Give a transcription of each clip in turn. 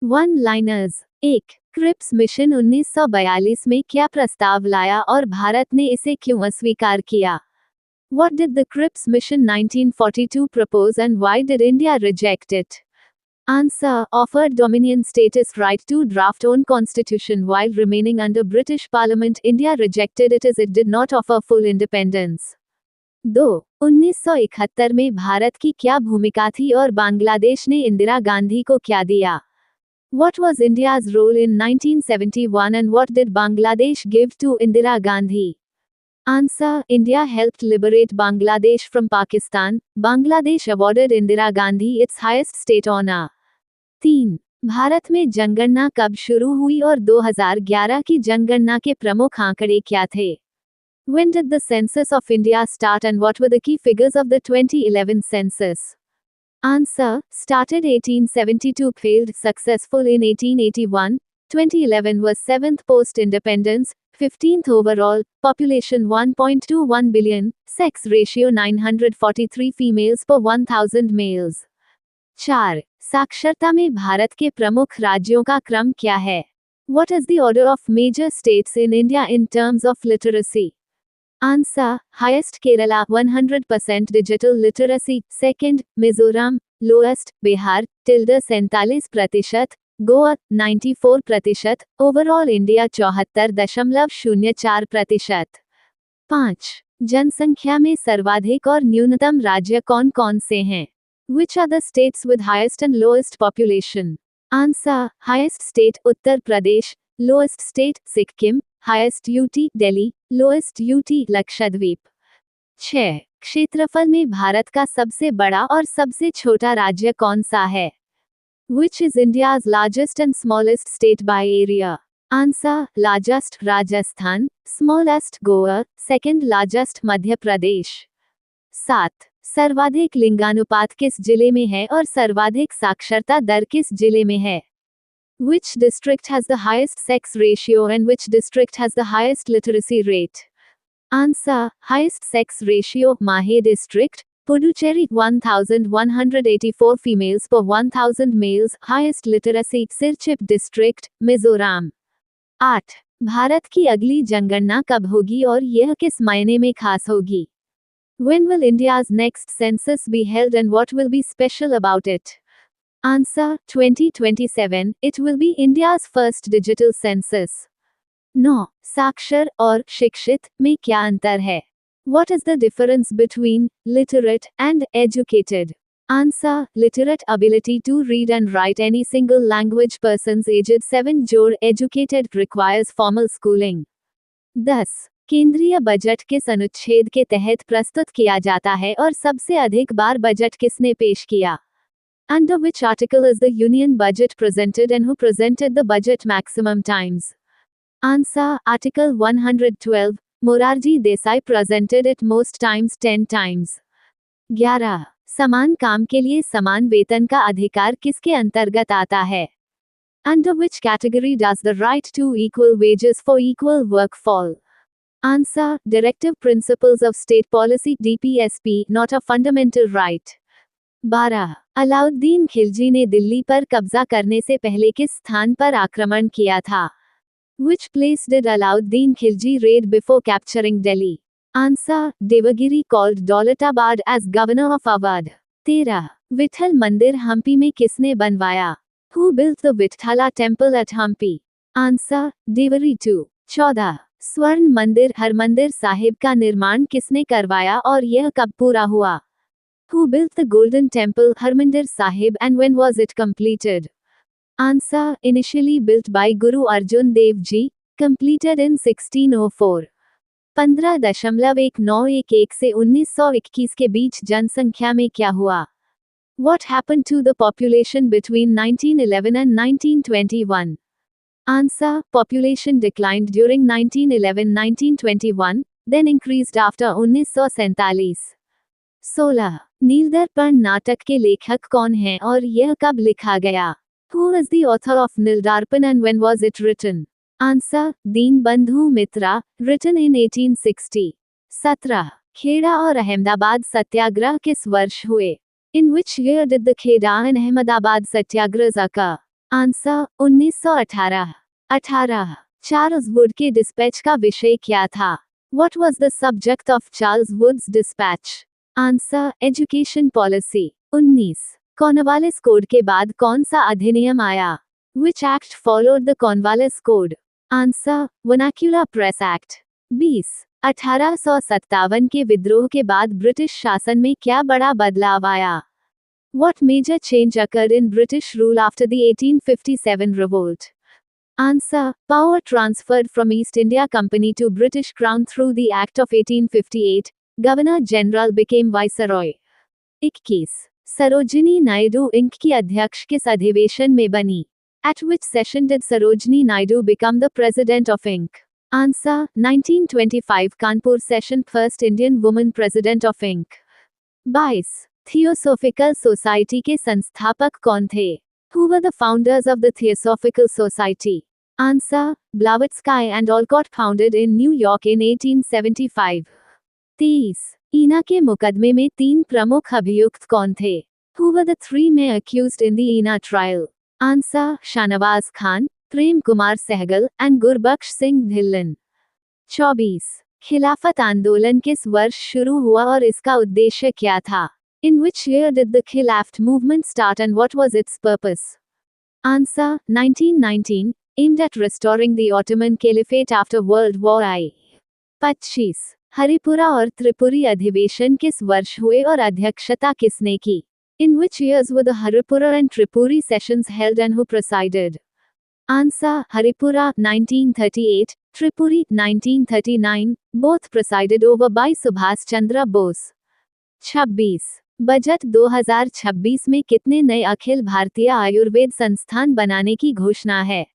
One liners. 1. Cripps mission 1942 में क्या प्रस्ताव लाया और भारत ने इसे क्यों अस्वीकार किया? What did the Cripps Mission 1942 propose and why did India reject it? Answer: offered dominion status, right to draft own constitution while remaining under British Parliament. India rejected it as it did not offer full independence. 2. 1971 में भारत की क्या भूमिका थी और बांग्लादेश ने इंदिरा गांधी को क्या दिया? What was India's role in 1971 and what did Bangladesh give to Indira Gandhi? Answer: India helped liberate Bangladesh from Pakistan. Bangladesh awarded Indira Gandhi its highest state honor. 3. Bharat में जनगणना कब शुरू हुई और 2011 की जनगणना के प्रमुख आंकड़े क्या थे? When did the census of India start and what were the key figures of the 2011 census? Answer: started 1872, failed, successful in 1881, 2011 was 7th post-independence, 15th overall, population 1.21 billion, sex ratio 943 females per 1000 males. 4. साक्षरता में भारत के प्रमुख राज्यों का क्रम क्या है? What is the order of major states in India in terms of literacy? Answer: highest Kerala 100% digital literacy, second Mizoram, lowest Bihar -47%, Goa 94%, overall India 74.04%। 5. जनसंख्या में सर्वाधिक और न्यूनतम राज्य कौन कौन से हैं? Which are the states with highest and lowest population? Answer: highest state Uttar Pradesh, lowest state Sikkim, highest UT Delhi, lowest UT Lakshadweep. 6. क्षेत्रफल में भारत का सबसे बड़ा और सबसे छोटा राज्य कौन सा है? Which is India's largest and smallest state by area? Answer: largest Rajasthan, smallest Goa, second largest Madhya Pradesh. 7. सर्वाधिक लिंगानुपात किस जिले में है और सर्वाधिक साक्षरता दर किस जिले में है? Which district has the highest sex ratio and which district has the highest literacy rate? Answer: highest sex ratio Mahe district, Puducherry 1184 females per 1000 males, highest literacy Sirchip district, Mizoram. 8. Bharat की अगली जनगणना कब होगी और यह किस महीने में खास होगी? When will India's next census be held and what will be special about it? Answer: 2027. It will be India's first digital census. 9. साक्षर और शिक्षित में क्या अंतर है? What is the difference between literate and educated? Answer: literate ability to read and write any single language. Persons aged 7 जोड़ educated requires formal schooling. 10. केंद्रीय budget किस अनुच्छेद के तहत प्रस्तुत किया जाता है और सबसे अधिक बार बजट किसने पेश किया? Under which article is the Union budget presented and who presented the budget maximum times? Answer: Article 112. Morarji Desai presented it most times 10 times. 11. समान काम के लिए समान वेतन का अधिकार किसके अंतर्गत आता है? Under which category does the right to equal wages for equal work fall? Answer: Directive Principles of State Policy DPSP, not a fundamental right. 12. Alauddin Khilji ने दिल्ली पर कब्जा करने से पहले किस स्थान पर आक्रमण किया था? Which place did Alauddin Khilji raid before capturing Delhi? Answer: Devagiri, called Daulatabad as governor of Awadh. 13. Vitthal मंदिर हम्पी में किसने बनवाया? Who built the Vithala temple at Hampi? Answer: Devari II. 14. स्वर्ण मंदिर हरमंदिर साहिब का निर्माण किसने करवाया और यह कब पूरा हुआ? Who built the Golden Temple Harmandir Sahib and when was it completed? Answer: initially built by Guru Arjan Dev Ji, completed in 1604. 15.1911 से 1921 के बीच जनसंख्या में क्या हुआ? What happened to the population between 1911 and 1921? Answer: population declined during 1911-1921, then increased after 1947. 16. नीलदर्पण नाटक के लेखक कौन हैं और यह कब लिखा गया? Who is the author of Nildarpan and when was it written? Answer: Deenbandhu Mitra, written in 1860. 17. Kheda और अहमदाबाद सत्याग्रह किस वर्ष हुए? In which year did the Kheda and Ahmedabad satyagrahs occur? Answer 1918। 18 Charles Wood के डिस्पैच का विषय क्या था? What was the subject of Charles Wood's dispatch? Answer education policy. 19 Cornwallis code के बाद कौन सा अधिनियम आया? Which act followed the Cornwallis Code? Answer vernacular press act. 20 1857 के विद्रोह के बाद ब्रिटिश शासन में क्या बड़ा बदलाव आया? What major change occurred in British rule after the 1857 revolt? Answer: Power transferred from East India Company to British Crown through the Act of 1858. Governor General became Viceroy. 21 Sarojini Naidu इंक की अध्यक्ष किस अधिवेशन में बनी? At which session did Sarojini Naidu become the president of Inc? Answer: 1925 Kanpur session, first Indian woman president of Inc. 22 theosophical society के संस्थापक कौन थे? Who were the founders of the Theosophical Society? Answer: Blavatsky and Olcott, founded in New York in 1875. 23 ईना के मुकदमे में 3 प्रमुख अभियुक्त कौन थे? Who were the 3 men accused in the Ina trial? Answer: Shahnawaz Khan, Prem Kumar Sehgal and Gurbaksh Singh Dhillon. 24 खिलाफत आंदोलन किस वर्ष शुरू हुआ और इसका उद्देश्य क्या था? In which year did the Khilafat movement start and what was its purpose? Answer: 1919, aimed at restoring the Ottoman Caliphate after World War I. 25 Haripura और त्रिपुरी अधिवेशन किस वर्ष हुए और अध्यक्षता किसने की? In which years were the Haripura and Tripuri sessions held and who presided? Answer: Haripura 1938, Tripuri 1939, both presided over by Subhas Chandra Bose. 26 budget 2026 में कितने नए अखिल भारतीय आयुर्वेद संस्थान बनाने की घोषणा है?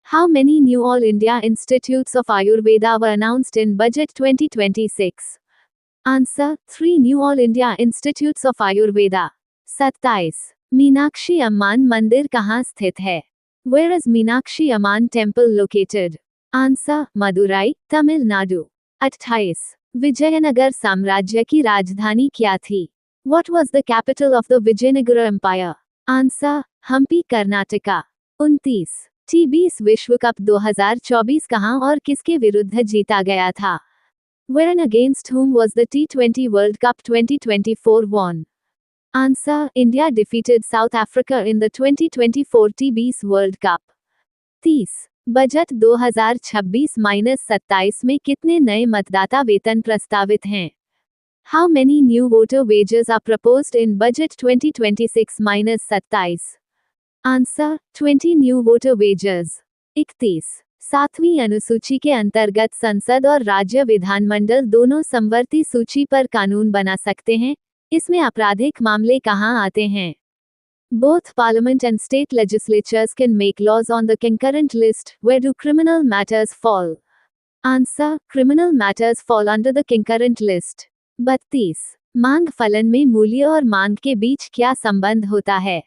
How many new All India Institutes of Ayurveda were announced in Budget 2026? Answer: 3 new All India Institutes of Ayurveda. 27 Meenakshi Amman मंदिर कहाँ स्थित है? Where is Meenakshi Amman temple located? Answer: Madurai, Tamil Nadu. 28 Vijayanagara साम्राज्य की राजधानी क्या थी? What was the capital of the Vijayanagara Empire? Answer: Hampi, Karnataka. 29 टी20 विश्व कप 2024 कहाँ और किसके विरुद्ध जीता गया था? Where and against whom was the T20 World Cup 2024 won? Answer: India defeated South Africa in the 2024 T20 World Cup. 30 budget 2026-27 में कितने नए मतदाता वेतन प्रस्तावित हैं? How many new voter wages are proposed in Budget 2026-27? Answer: 20 new voter wages. 31 सातवीं अनुसूची के अंतर्गत संसद और राज्य विधानमंडल दोनों समवर्ती सूची पर कानून बना सकते हैं। इसमें आपराधिक मामले कहाँ आते हैं? Both Parliament and state legislatures can make laws on the concurrent list. Where do criminal matters fall? Answer: Criminal matters fall under the concurrent list. 32 मांग फलन में मूल्य और मांग के बीच क्या संबंध होता है?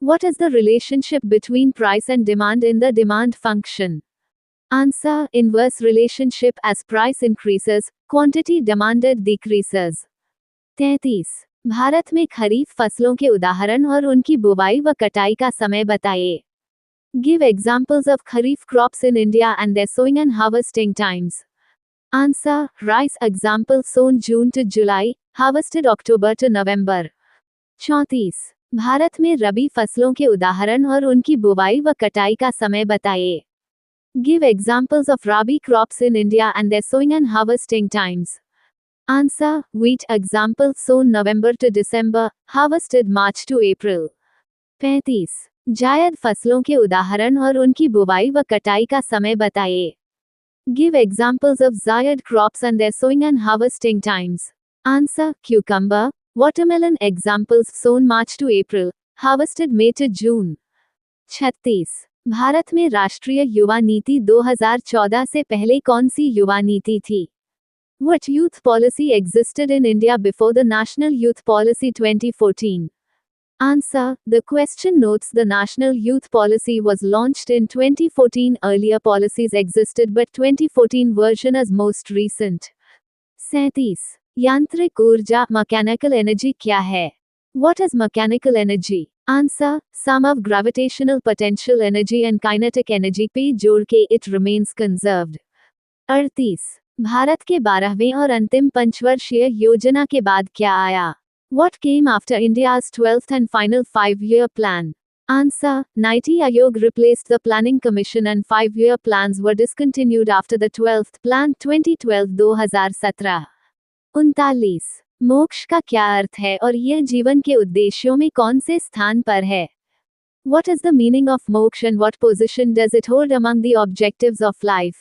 What is the relationship between price and demand in the demand function? Answer: Inverse relationship. As price increases, quantity demanded decreases. 33 Bharat में खरीफ फसलों के उदाहरण और उनकी बुवाई व कटाई का समय बताइए। Give examples of kharif crops in India and their sowing and harvesting times. Answer: Rice. Example: sown June to July, harvested October to November. 34 Bharat में रबी फसलों के उदाहरण और उनकी बुवाई व कटाई का समय बताइए। Give examples of rabi crops in India and their sowing and harvesting times. Answer: Wheat. Example: sown November to December, harvested March to April. 35 जायद फसलों के उदाहरण और उनकी बुवाई व कटाई का समय बताइए। Give examples of Zayad crops and their sowing and harvesting times. Answer: Cucumber, watermelon. Examples: sown March to April, harvested May to June. 36 Bharat में राष्ट्रीय युवा नीति 2014 से पहले कौन सी युवा नीति थी? What youth policy existed in India before the National Youth Policy 2014? Answer: The question notes the National Youth Policy was launched in 2014. Earlier policies existed but 2014 version is most recent. 37 यांत्रिक ऊर्जा मैकेनिकल एनर्जी क्या है? What is mechanical energy? Answer, sum of gravitational potential energy and kinetic energy पे जोड़ के it remains conserved. 38। Bharat के 12वें और अंतिम पंचवर्षीय योजना के बाद क्या आया? What came after India's 12th and final 5-year plan? Answer, Niti Aayog replaced the Planning Commission and 5-year plans were discontinued after the 12th plan 2012-2017। 39। मोक्ष का क्या अर्थ है और यह जीवन के उद्देश्यों में कौन से स्थान पर है? What is the meaning of moksha and what position does it hold among the objectives of life?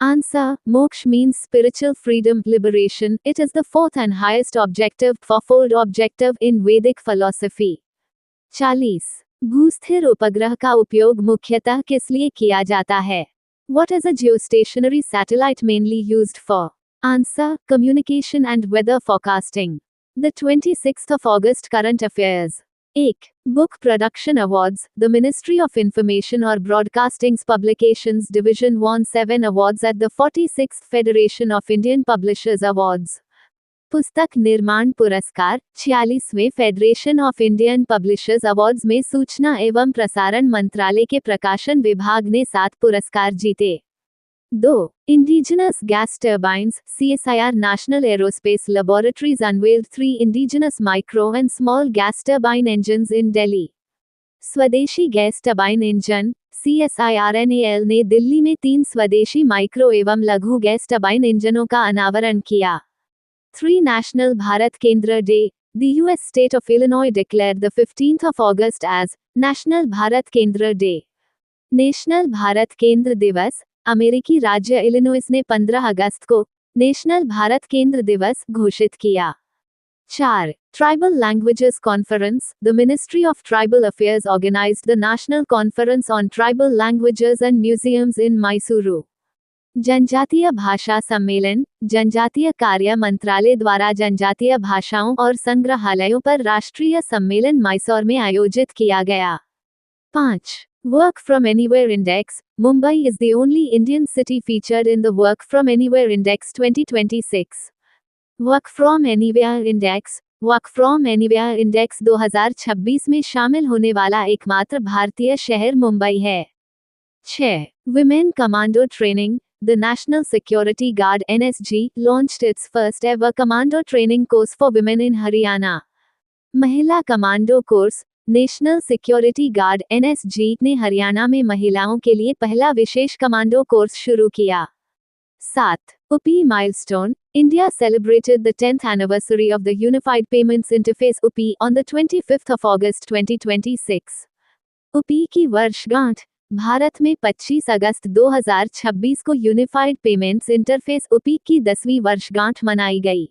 Answer, moksha means spiritual freedom, liberation. It is the fourth and highest objective, fourfold objective in Vedic philosophy। 40। भूस्थिर उपग्रह का उपयोग मुख्यतः किस लिए किया जाता है? What is a geostationary satellite mainly used for? Answer, communication and weather forecasting। The 26th of August current affairs। 1. Book Production Awards। The Ministry of Information or Broadcasting's Publications Division won 7 awards at the 46th Federation of Indian Publishers Awards। पुस्तक निर्माण पुरस्कार 46वें federation of Indian publishers awards में सूचना एवं प्रसारण मंत्रालय के प्रकाशन विभाग ने 7 पुरस्कार जीते। 2. Indigenous gas turbines। CSIR National Aerospace Laboratories unveiled 3 indigenous micro and small gas turbine engines in Delhi। स्वदेशी गैस टरबाइन इंजन CSIRNAL ने दिल्ली में 3 स्वदेशी माइक्रो एवं लघु गैस टरबाइन इंजनों का अनावरण किया। 3. National Bharat Kendra Day। The US state of Illinois declared the 15th of August as National Bharat Kendra Day। National Bharat केंद्र दिवस। अमेरिकी राज्य इलिनॉइस ने 15 अगस्त को नेशनल भारत केंद्र दिवस घोषित किया। 4. Tribal Languages Conference। The Ministry of Tribal Affairs organized the National Conference on Tribal Languages and Museums in Mysuru। जनजातीय भाषा सम्मेलन। जनजातीय कार्य मंत्रालय द्वारा जनजातीय भाषाओं और संग्रहालयों पर राष्ट्रीय सम्मेलन मैसूर में आयोजित किया गया। 5. Work from Anywhere Index। Mumbai is the only Indian city featured in the Work from Anywhere Index 2026। Work from Anywhere Index। Work from Anywhere Index 2026 में शामिल होने वाला एकमात्र भारतीय शहर मुंबई है। 6. Women Commando Training। The National Security Guard NSG launched its first ever commando training course for women in Haryana। महिला commando course. National security guard NSG ने हरियाणा में महिलाओं के लिए पहला विशेष कमांडो कोर्स शुरू किया। 7. UPI Milestone। India celebrated the 10th anniversary of the Unified Payments Interface UPI on the 25th of August 2026। UPI की वर्षगांठ। भारत में 25 अगस्त 2026 को यूनिफाइड पेमेंट्स इंटरफेस UPI की 10वीं वर्षगांठ मनाई गई।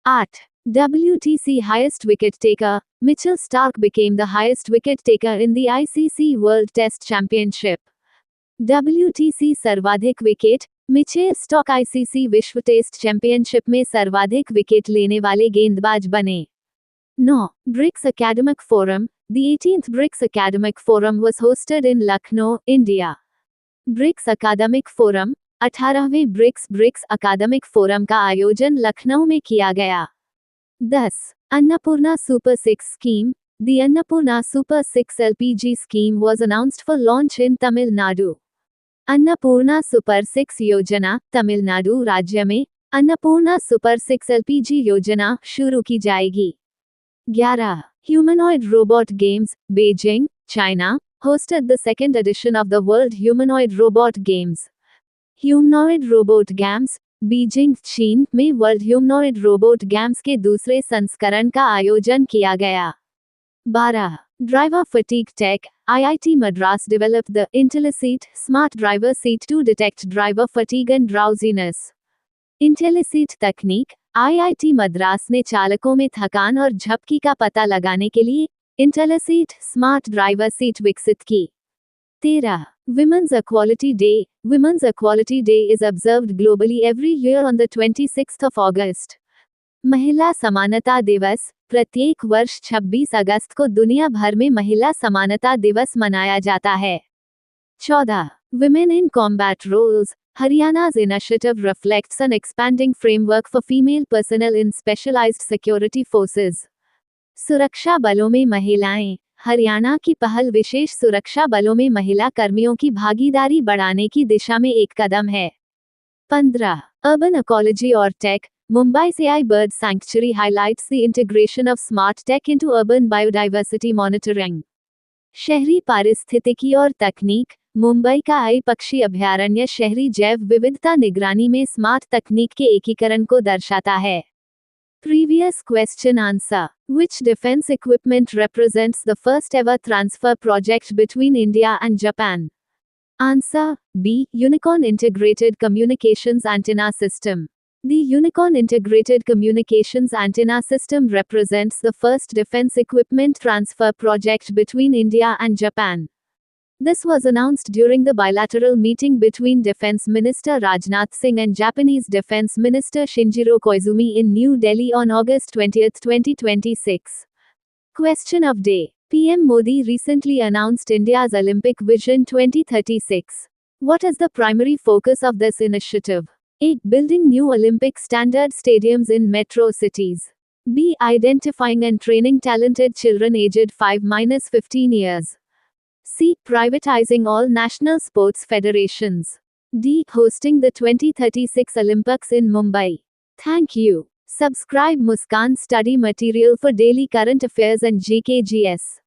8. WTC Highest Wicket Taker। Mitchell Starc became the highest wicket taker in the ICC World Test Championship। WTC सर्वाधिक विकेट। मिचेल स्टॉक ICC विश्व टेस्ट चैंपियनशिप में सर्वाधिक विकेट लेने वाले गेंदबाज बने। 9. BRICS Academic Forum। The 18th BRICS Academic Forum was hosted in Lucknow, India। BRICS Academic Forum 18वें BRICS Academic Forum का आयोजन लखनऊ में किया गया। 10. Annapurna Super 6 Scheme। The Annapurna Super 6 LPG scheme was announced for launch in Tamil Nadu। Annapurna super 6 योजना तमिलनाडु राज्य में Annapurna super 6 LPG योजना शुरू की जाएगी। 11. Humanoid Robot Games। Beijing, China hosted the second edition of the World Humanoid Robot Games। Humanoid Robot Games Beijing चीन में world humanoid robot games के दूसरे संस्करण का आयोजन किया गया। 12. Driver Fatigue Tech। IIT Madras developed the IntelliSeat Smart Driver Seat to detect driver fatigue and drowsiness। IntelliSeat तकनीक। IIT मद्रास ने चालकों में थकान और झपकी का पता लगाने के लिए IntelliSeat स्मार्ट ड्राइवर सीट विकसित की। 13. Women's Equality Day। Women's Equality Day is observed globally every year on the 26th of August। महिला समानता दिवस प्रत्येक वर्ष 26 अगस्त को दुनिया भर में महिला समानता दिवस मनाया जाता है। 14. Women in Combat Roles। Haryana's initiative reflects an expanding framework for female personnel in specialized security forces। सुरक्षा बलों में महिलाएं। हरियाणा की पहल विशेष सुरक्षा बलों में महिला कर्मियों की भागीदारी बढ़ाने की दिशा में एक कदम है। 15. अर्बन इकोलॉजी और टेक, मुंबई से आई bird sanctuary highlights the integration of smart tech into urban biodiversity monitoring. शहरी पारिस्थितिकी और तकनीक, मुंबई का आई पक्षी अभयारण्य शहरी जैव विविधता निगरानी में स्मार्ट तकनीक के एकीकरण को दर्शाता है। Previous question answer. Which defense equipment represents the first ever transfer project between India and Japan? Answer B. Unicorn Integrated Communications Antenna System. The Unicorn Integrated Communications Antenna System represents the first defense equipment transfer project between India and Japan. This was announced during the bilateral meeting between Defense Minister Rajnath Singh and Japanese Defense Minister Shinjiro Koizumi in New Delhi on August 20, 2026. Question of Day. PM Modi recently announced India's Olympic Vision 2036. What is the primary focus of this initiative? A. Building new Olympic standard stadiums in metro cities. B. Identifying and training talented children aged 5-15 years. C. Privatizing all national sports federations. D. Hosting the 2036 Olympics in Mumbai. Thank you. Subscribe Muskan Study Material for daily current affairs and GKGS.